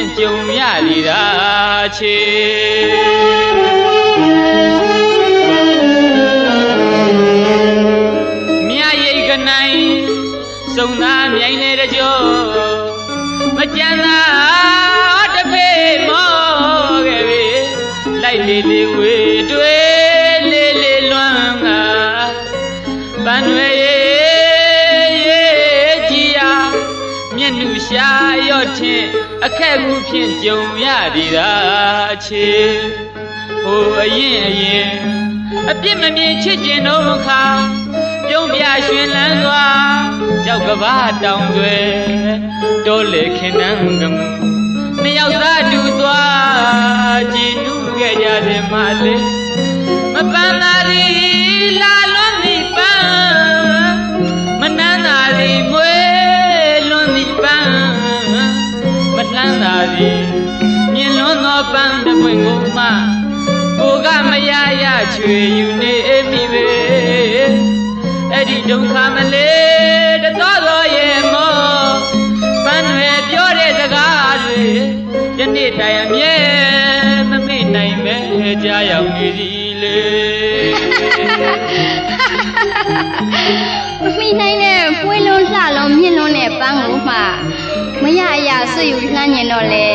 င့်ကြုံရသည်သာချေမြရိတ်ကနိုင်စုံသားမြိုင်နေတကြောမကြမ်းသာတဖေးမောခဲ့ပြီလိုက်လေလေဝေတွေးလေလေလွမ်းကပန်းွယ်ရဲ့ကြည်ရာမျက်နှူရှာရော့ထင်အခက်ခုဖြင့်ကြုံရသည်သာချေဟိုအရင်အပြစ်မမြင်ချစ်ကျင်တော့ခါပြုံးပြရွှင်လန်းစွာကြောက်ကဘာတောင်တွေတိုးလေခင်နှံကမူနှစ်ယောက်သားတူသွားကြည်နူးခဲ့ကြတယ်မလေးမပန်းသာသည်လာလွန်သည်ပန်းမနှမ်းသာသည်မွေလွန်သည်ပန်းမလှမ်းသာသည်မြင်လွန်သောပန်းတစ်ပွင့်ကိုမှကိုကမရရချွေယူနေမိပဲအဲ့ဒီဒုက္ခမလေးတတော်တော်ရဲ့မောပန်းတွေပြောတဲ့စကားတွေယနေ့တိုင်အမြဲမမေ့နိုင်ပဲကြားရောက်နေသည်လေမမိနိုင်တဲ့ပွဲလုံးလှလုံးမြင့်လုံးတဲ့ပန်းကိုမှမရအရာဆွေယူလှမ်းညင်တော့လေ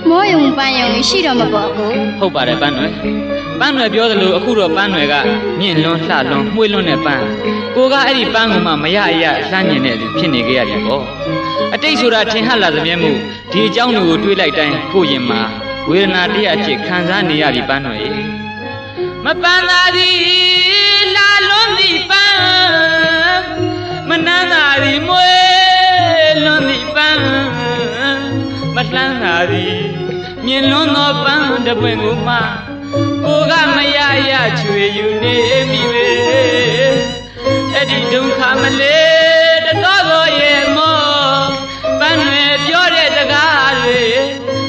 မောယုံပန်းယုံရှိတော့မပေါ်ဘူးဟုတ်ပါတယ်ပန်းတွေပြောသလိုအခုတော့ပန်းတွေကမြင့်လွန်းလှလွန်းမှွေလွန်းတဲ့ပန်းကိုကအဲ့ဒီပန်းကမှမရအရလှမ်းညင်တဲ့သူဖြစ်နေကြရတယ်ပေါ့အတိတ်ဆိုတာထင်ဟပ်လာသမျှမှုဒီအကြောင်းတွေကိုတွေးလိုက်တိုင်းကိုရင်မှာဝေဒနာတရားချစ်ခံစားနေရပြီပန်းတွေမပန်းသာသည်လာလွန်းသည်ပန်းမနှမ်းသာသည်မွေလွန်းသည်ပန်းမလှမ်းသာသည်မြင်လွန်းသောပန်းတစ်ပွင့်ကိုမှကိုကမရရချွေယူနေမိပဲအဲ့ဒီဒုက္ခမလေးတတော်တော်ရဲ့မောပန်းတွေပြောတဲ့စကားတွေ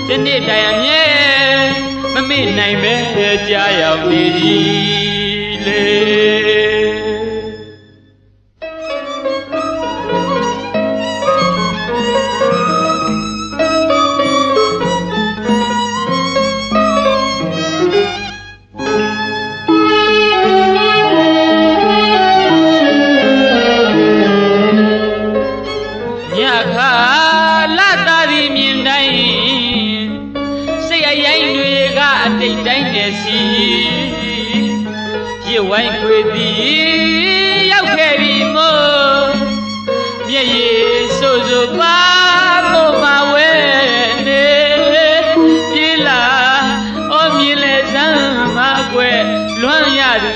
ဒီနေ့တိုင်အမြဲမမေ့နိုင်ပဲကြားရောက်နေသည်လေရဝိုင်းခွေသည်ရောက်ခဲ့ပြီမို့မျက်ရည်ဆိုဆိုပါမို့မဝဲနေပြေးလာအော်မြင်လဲစမ်းမကွယ်လွမ်းရသူ